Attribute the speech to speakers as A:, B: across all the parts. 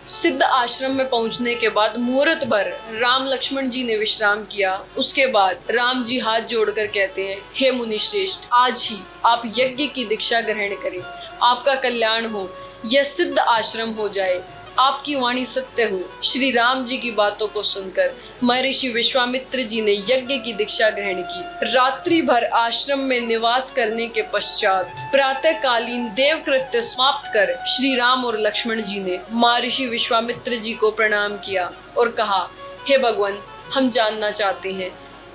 A: सिद्ध आश्रम में पहुंचने के बाद मुहूर्त भर राम लक्ष्मण जी ने विश्राम किया। उसके बाद राम जी हाथ जोड़कर कहते हैं, हे मुनि श्रेष्ठ, आज ही आप यज्ञ की दीक्षा ग्रहण करें, आपका कल्याण हो, यह सिद्ध आश्रम हो जाए, आपकी वाणी सत्य हो। श्री राम जी की बातों को सुनकर महर्षि विश्वामित्र जी ने यज्ञ की दीक्षा ग्रहण की। रात्रि भर आश्रम में निवास करने के पश्चात प्रातःकालीन देव कृत्य समाप्त कर श्री राम और लक्ष्मण जी ने महर्षि विश्वामित्र जी को प्रणाम किया और कहा, हे भगवान, हम जानना चाहते हैं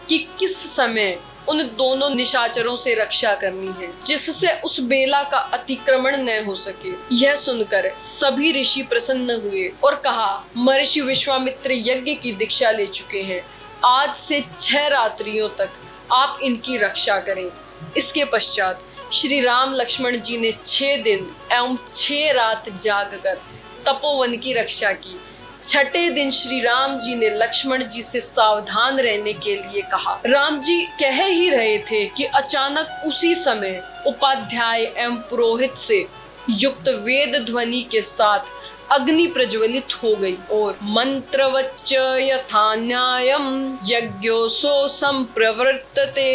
A: कि किस समय उन दोनों निशाचरों से रक्षा करनी है जिससे उस बेला का अतिक्रमण न हो सके। यह सुनकर सभी ऋषि प्रसन्न हुए और कहा, महर्षि विश्वामित्र यज्ञ की दीक्षा ले चुके हैं, आज से 6 रात्रियों तक आप इनकी रक्षा करें। इसके पश्चात श्री राम लक्ष्मण जी ने 6 दिन एवं 6 रात जागकर तपोवन की रक्षा की। 6ठे दिन श्री राम जी ने लक्ष्मण जी से सावधान रहने के लिए कहा। राम जी कह ही रहे थे कि अचानक उसी समय उपाध्याय एवं पुरोहित से युक्त वेद ध्वनि के साथ अग्नि प्रज्वलित हो गई और मंत्रवच्च यथा न्यायम यज्ञोसो संप्रवर्तते।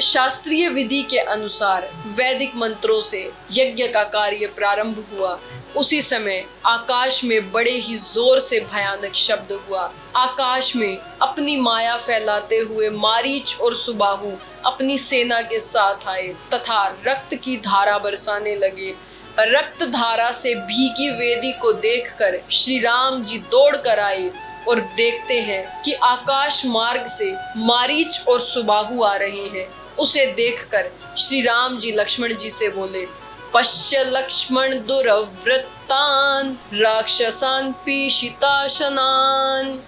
A: शास्त्रीय विधि के अनुसार वैदिक मंत्रों से यज्ञ का कार्य प्रारंभ हुआ। उसी समय आकाश में बड़े ही जोर से भयानक शब्द हुआ। आकाश में अपनी माया फैलाते हुए मारीच और सुबाहु अपनी सेना के साथ आए तथा रक्त की धारा बरसाने लगे। रक्त धारा से भीगी वेदी को देखकर श्री राम जी दौड़ कर आए और देखते हैं कि आकाश मार्ग से मारीच और सुबाहु आ रहे हैं। उसे देखकर श्री राम जी लक्ष्मण जी से बोले, पश्य लक्ष्मण दुर्वृत्तान राक्षसान पीशिताशनान।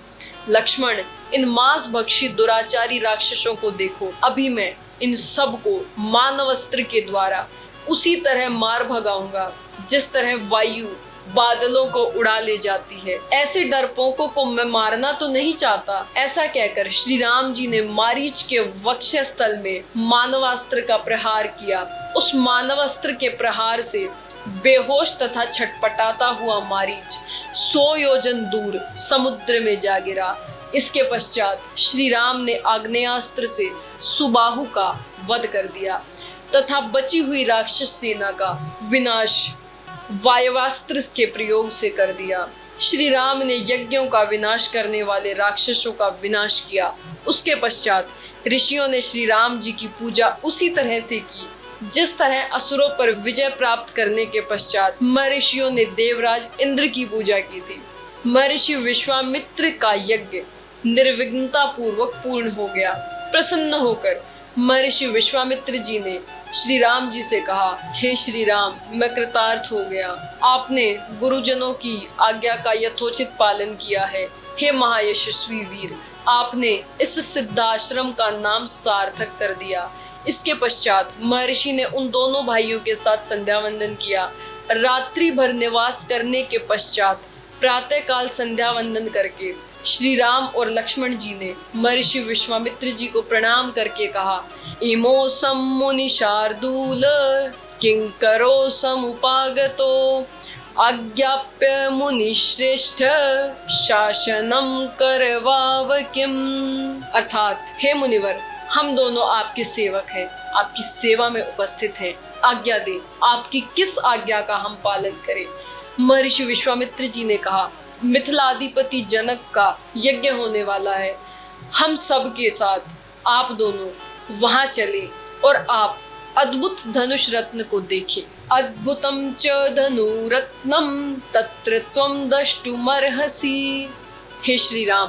A: लक्ष्मण, इन मांस भक्षी दुराचारी राक्षसों को देखो। अभी मैं इन सब को मानवस्त्र के द्वारा उसी तरह मार भगाऊंगा जिस तरह वायु बादलों को उड़ा ले जाती है। ऐसे डरपोकों को मैं मारना तो नहीं चाहता। ऐसा कहकर श्री राम जी ने मारीच के वक्षस्थल में मानवास्त्र का प्रहार किया। उस मानवास्त्र के प्रहार से बेहोश तथा छटपटाता हुआ मारीच 100 योजन दूर समुद्र में जा गिरा। इसके पश्चात श्री राम ने आग्नेयास्त्र से सुबाहु का वध कर दिया तथा बची हुई राक्षस सेना का विनाश वायवास्त्र के प्रयोग से कर दिया। श्री राम ने यज्ञों का विनाश करने वाले राक्षसों का विनाश किया। उसके पश्चात ऋषियों ने श्री राम जी की पूजा उसी तरह से की जिस तरह असुरों पर विजय प्राप्त करने के पश्चात महर्षियों ने देवराज इंद्र की पूजा की थी। महर्षि विश्वामित्र का यज्ञ निर्विघ्नता पूर्वक पूर्ण हो गया। प्रसन्न होकर महर्षि विश्वामित्र जी ने श्री राम जी से कहा, हे श्री राम, मैं कृतार्थ हो गया। आपने गुरुजनों की आज्ञा का यथोचित पालन किया है। हे महायशस्वी वीर, आपने इस सिद्धाश्रम का नाम सार्थक कर दिया। इसके पश्चात महर्षि ने उन दोनों भाइयों के साथ संध्या वंदन किया। रात्रि भर निवास करने के पश्चात प्रातःकाल संध्या वंदन करके श्री राम और लक्ष्मण जी ने महर्षि विश्वामित्र जी को प्रणाम करके कहा, इमो मुनि शार्दूल किंकरो समुपागतो आज्ञाप्य मुनि श्रेष्ठ शासनम करवाव किम। अर्थात, हे मुनिवर, हम दोनों आपके सेवक हैं, आपकी सेवा में उपस्थित हैं। आज्ञा दे, आपकी किस आज्ञा का हम पालन करें। महर्षि विश्वामित्र जी ने कहा, मिथिलाधिपति जनक का यज्ञ होने वाला है। हम सब के साथ आप दोनों वहां चले और आप अद्भुत धनुष रत्न को देखें। अद्भुतम च धनुरत्नम तत्र त्वं द्रष्टुमर्हसि। हे श्री राम,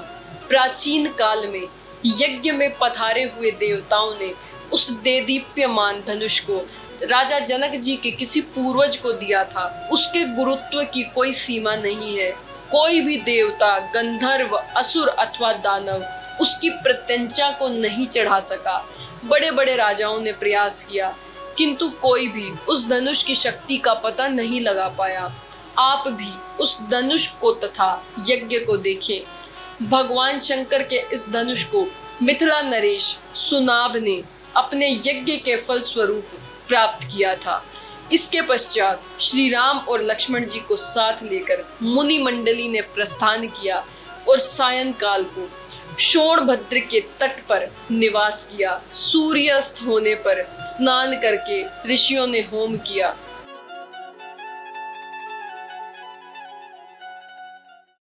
A: प्राचीन काल में यज्ञ में पधारे हुए देवताओं ने उस देदीप्यमान धनुष को राजा जनक जी के किसी पूर्वज को दिया था। उसके गुरुत्व की कोई सीमा नहीं है। कोई भी देवता, गंधर्व, असुर अथवा दानव उसकी प्रत्यंचा को नहीं चढ़ा सका। बड़े बड़े राजाओं ने प्रयास किया किंतु कोई भी उस धनुष की शक्ति का पता नहीं लगा पाया। आप भी उस धनुष को तथा यज्ञ को देखें। भगवान शंकर के इस धनुष को मिथिला नरेश सुनाभ ने अपने यज्ञ के फल स्वरूप प्राप्त किया था। इसके पश्चात श्री राम और लक्ष्मण जी को साथ लेकर मुनि मंडली ने प्रस्थान किया और सायंकाल को शोणभद्र के तट पर निवास किया। सूर्यास्त होने पर स्नान करके ऋषियों ने होम किया